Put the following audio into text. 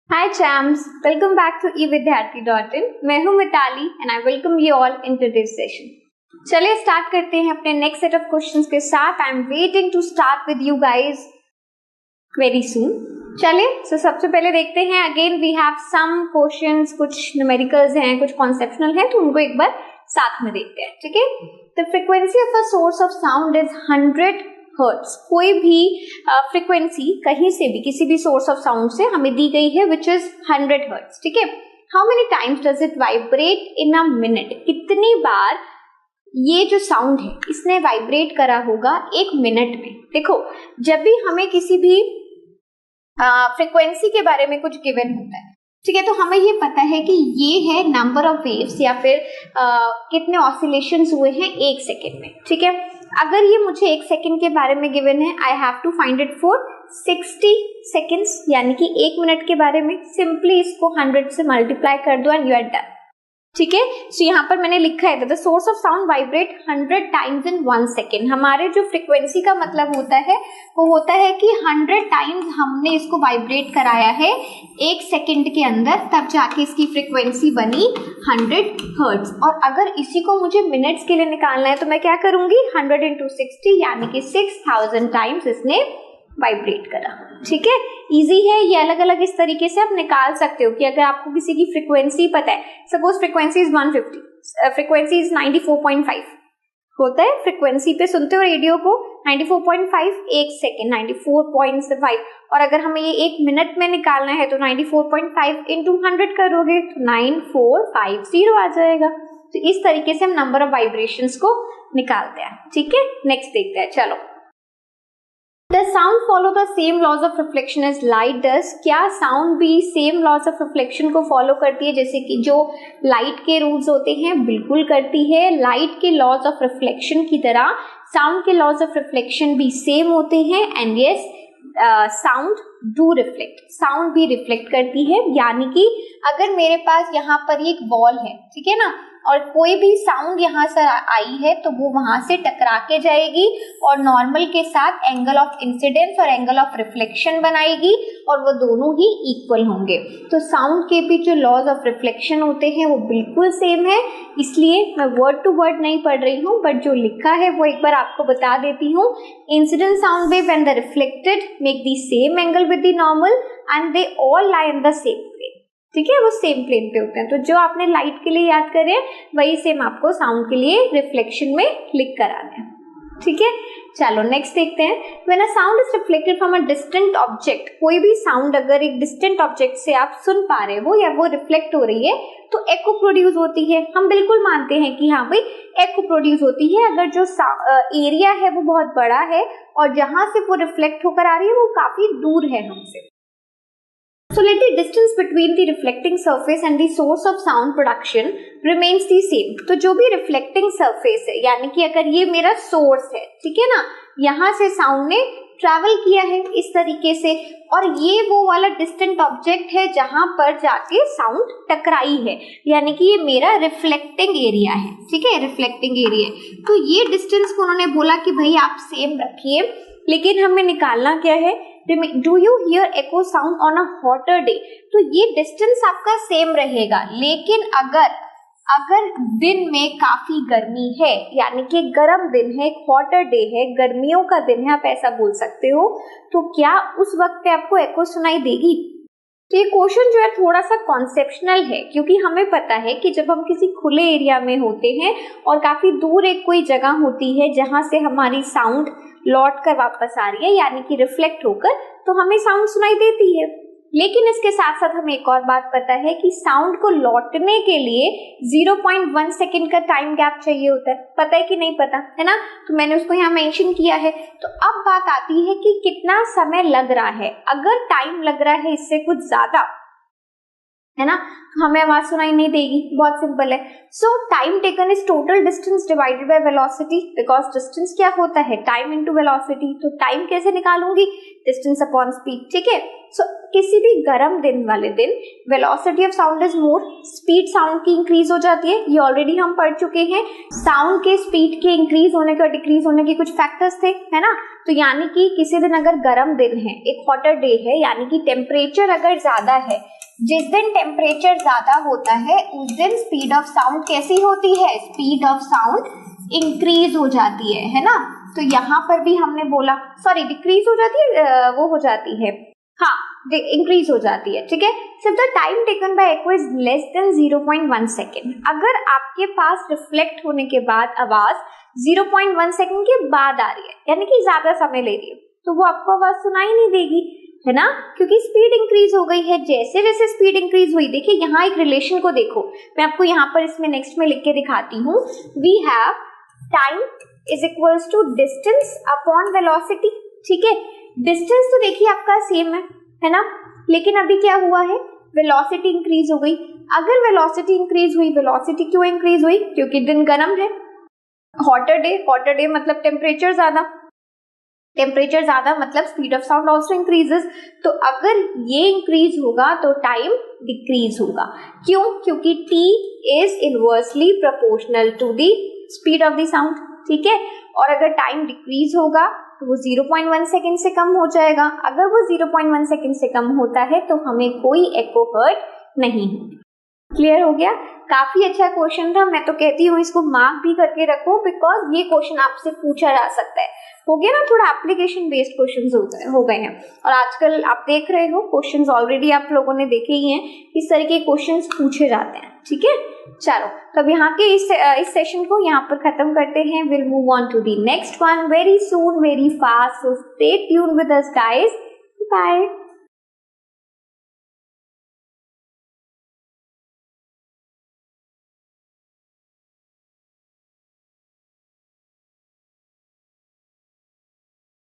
Hi champs, welcome back to evidyarthi.in। मैं हूँ Mitali and I welcome you all in today's session. चलिए start करते हैं अपने नेक्स्ट सेट ऑफ क्वेश्चंस के साथ। I am waiting to start with you guys very soon. चलिए सबसे पहले देखते हैं। Again we have some questions, कुछ न्यूमेरिकल्स हैं, कुछ कॉन्सेप्शनल हैं, तो उनको एक बार साथ में देखते हैं। ठीक है, the frequency of a source of sound is 100 hertz. कोई भी फ्रीक्वेंसी कहीं से भी किसी भी सोर्स ऑफ साउंड से हमें दी गई है विच इज 100 हर्ट्ज। ठीक है, how many times does it vibrate in a minute? कितनी बार ये जो साउंड है इसने वाइब्रेट करा होगा एक मिनट में? देखो, जब भी हमें किसी भी फ्रीक्वेंसी के बारे में कुछ गिवन होता है, ठीक है, तो हमें ये पता है कि ये है नंबर ऑफ वेव्स या फिर कितने ऑसिलेशंस हुए हैं एक सेकेंड में। ठीक है, अगर ये मुझे एक सेकेंड के बारे में गिवन है, I have to find it for 60 seconds, यानी कि एक मिनट के बारे में। सिंपली इसको 100 से मल्टीप्लाई कर दो एंड यू आर डन। ठीक है, सो यहाँ पर मैंने लिखा है the source of sound vibrate 100 times in 1 second. हमारे जो फ्रीक्वेंसी का मतलब होता है वो होता है कि 100 टाइम्स हमने इसको वाइब्रेट कराया है एक सेकेंड के अंदर, तब जाके इसकी फ्रीक्वेंसी बनी 100 हर्ट्ज। और अगर इसी को मुझे मिनट्स के लिए निकालना है तो मैं क्या करूंगी, 100 इंटू 60 यानी कि 6000 टाइम्स इसने वाइब्रेट करा। ठीक है, इजी है ये। अलग अलग इस तरीके से आप निकाल सकते हो कि अगर आपको किसी की फ्रीक्वेंसी पता है, suppose frequency is 150, frequency is 94.5 होता है। फ्रीक्वेंसी पे सुनते हो रेडियो को 94.5 एक सेकेंड 94.5, और अगर हमें ये एक मिनट में निकालना है तो 94.5 इंटू 100 करोगे तो 9450 आ जाएगा। तो इस तरीके से हम नंबर ऑफ वाइब्रेशंस को निकालते हैं। ठीक है, नेक्स्ट देखते हैं। चलो, Does sound follow the same laws of reflection as light does? क्या साउंड भी सेम लॉज ऑफ रिफ्लेक्शन को फॉलो करती है जैसे कि जो लाइट के रूल्स होते हैं? बिल्कुल करती है। लाइट के लॉज ऑफ रिफ्लेक्शन की तरह साउंड के लॉज ऑफ रिफ्लेक्शन भी सेम होते हैं। And yes, sound do reflect, sound भी रिफ्लेक्ट करती है। यानी कि अगर मेरे पास यहाँ पर एक बॉल है, ठीक है ना, और कोई भी साउंड यहाँ से आई है तो वो वहां से टकरा के जाएगी और नॉर्मल के साथ एंगल ऑफ इंसिडेंस और एंगल ऑफ रिफ्लेक्शन बनाएगी, और वो दोनों ही इक्वल होंगे। तो साउंड के भी जो लॉज ऑफ रिफ्लेक्शन होते हैं वो बिल्कुल सेम है। इसलिए मैं वर्ड टू वर्ड नहीं पढ़ रही हूँ, बट जो लिखा है वो एक बार आपको बता देती हूँ। Incident sound wave and the reflected make the same angle with the normal and they all lie in the same plane. ठीक है, वो सेम प्लेन पे होते हैं। तो जो आपने लाइट के लिए याद करे वही सेम आपको साउंड के लिए रिफ्लेक्शन में लिख कर आना है। ठीक है, चलो नेक्स्ट देखते हैं। When a sound is reflected from a distant object, कोई भी साउंड अगर एक डिस्टेंट ऑब्जेक्ट से आप सुन पा रहे हो या वो रिफ्लेक्ट हो रही है तो एको प्रोड्यूस होती है। हम बिल्कुल मानते हैं कि हाँ भाई एको प्रोड्यूस होती है अगर जो एरिया है वो बहुत बड़ा है और जहां से वो रिफ्लेक्ट होकर आ रही है वो काफी दूर है हमसे। So let the distance between the reflecting surface and the source of sound production remains the same। तो जो भी reflecting surface है, यानी कि अगर ये मेरा source है, ठीक है ना, यहाँ से sound ने travel किया है इस तरीके से, और ये वो वाला distant object है जहां पर जाके sound टकराई है, यानी कि ये मेरा reflecting area है। ठीक है, reflecting area। तो ये distance को उन्होंने बोला कि भाई आप same रखिए, लेकिन हमें निकालना क्या है, do you here echo sound on a hotter day? तो ये डिस्टेंस आपका सेम रहेगा, लेकिन अगर दिन में काफी गर्मी है, यानी कि गर्म दिन है, एक हॉटर डे है, गर्मियों का दिन है, आप ऐसा बोल सकते हो, तो क्या उस वक्त पे आपको एको सुनाई देगी? तो ये क्वेश्चन जो है थोड़ा सा कॉन्सेप्शनल है, क्योंकि हमें पता है कि जब हम किसी खुले एरिया में होते हैं और काफी दूर एक कोई जगह होती है जहां से हमारी साउंड लौट कर वापस आ रही है, यानी कि रिफ्लेक्ट होकर, तो हमें साउंड सुनाई देती है। लेकिन इसके साथ साथ हमें एक और बात पता है कि साउंड को लौटने के लिए 0.1 सेकेंड का टाइम गैप चाहिए होता है। पता है कि नहीं पता, है ना? तो मैंने उसको यहाँ मेंशन किया है। तो अब बात आती है कि कितना समय लग रहा है। अगर टाइम लग रहा है इससे कुछ ज्यादा, है ना, तो हमें आवाज सुनाई नहीं देगी। बहुत सिंपल है। सो time taken is total distance divided by velocity, because distance क्या होता है, टाइम इनटू वेलोसिटी। तो टाइम कैसे निकालूंगी, डिस्टेंस अपॉन स्पीड। ठीक है, सो किसी भी गर्म दिन वाले दिन velocity of sound is more, speed sound की इंक्रीज हो जाती है। ये ऑलरेडी हम पढ़ चुके हैं। साउंड के स्पीड के इंक्रीज होने के और डिक्रीज होने के कुछ फैक्टर्स थे, है ना। तो यानी कि किसी दिन अगर गर्म दिन है, एक हॉटर डे है, यानी कि टेम्परेचर अगर ज्यादा है, जिस दिन टेम्परेचर ज्यादा होता है उस दिन स्पीड ऑफ साउंड कैसी होती है, स्पीड ऑफ साउंड इंक्रीज हो जाती है ना। तो यहाँ पर भी हमने बोला, सॉरी डिक्रीज हो जाती है, वो हो जाती है, हाँ इंक्रीज हो जाती है, ठीक है। सिर्फ the time taken by echo is less than 0.1 second. अगर आपके पास रिफ्लेक्ट होने के बाद आवाज 0.1 सेकेंड के बाद आ रही है, यानी कि ज्यादा समय ले रही है, तो वो आपको आवाज सुनाई नहीं देगी, है ना, क्योंकि स्पीड इंक्रीज हो गई है। जैसे जैसे स्पीड इंक्रीज हुई, देखिए यहाँ एक रिलेशन को देखो, मैं आपको यहाँ पर इसमें नेक्स्ट में लिख के दिखाती हूँ। We have time is equals to distance upon velocity, ठीक है। डिस्टेंस तो देखिए आपका सेम है ना, लेकिन अभी क्या हुआ है, वेलोसिटी इंक्रीज हो गई। अगर वेलोसिटी इंक्रीज हुई, वेलोसिटी क्यों इंक्रीज हुई, क्योंकि दिन गर्म है, हॉटर डे मतलब टेम्परेचर ज्यादा, टेम्परेचर ज्यादा मतलब speed of sound also increases. तो अगर ये इंक्रीज होगा तो टाइम डिक्रीज होगा। क्यों, क्योंकि t is inversely proportional to the speed of the sound, ठीक है। और अगर टाइम डिक्रीज होगा तो वो 0.1 सेकेंड से कम हो जाएगा। अगर वो 0.1 सेकेंड से कम होता है तो हमें कोई एको हर्ट नहीं होगी। क्लियर हो गया, काफी अच्छा क्वेश्चन था। मैं तो कहती हूँ इसको मार्क भी करके रखो, बिकॉज ये क्वेश्चन आपसे पूछा जा सकता है। हो गया ना, थोड़ा एप्लीकेशन बेस्ड क्वेश्चन हो गए हैं। और आजकल आप देख रहे हो क्वेश्चंस ऑलरेडी आप लोगों ने देखे ही हैं, इस तरह के क्वेश्चंस पूछे जाते हैं, ठीक है। चलो तो अब यहाँ के इस सेशन को यहाँ पर खत्म करते हैं। Will move on to the next one very soon, very fast, so stay tuned with us guys. Bye.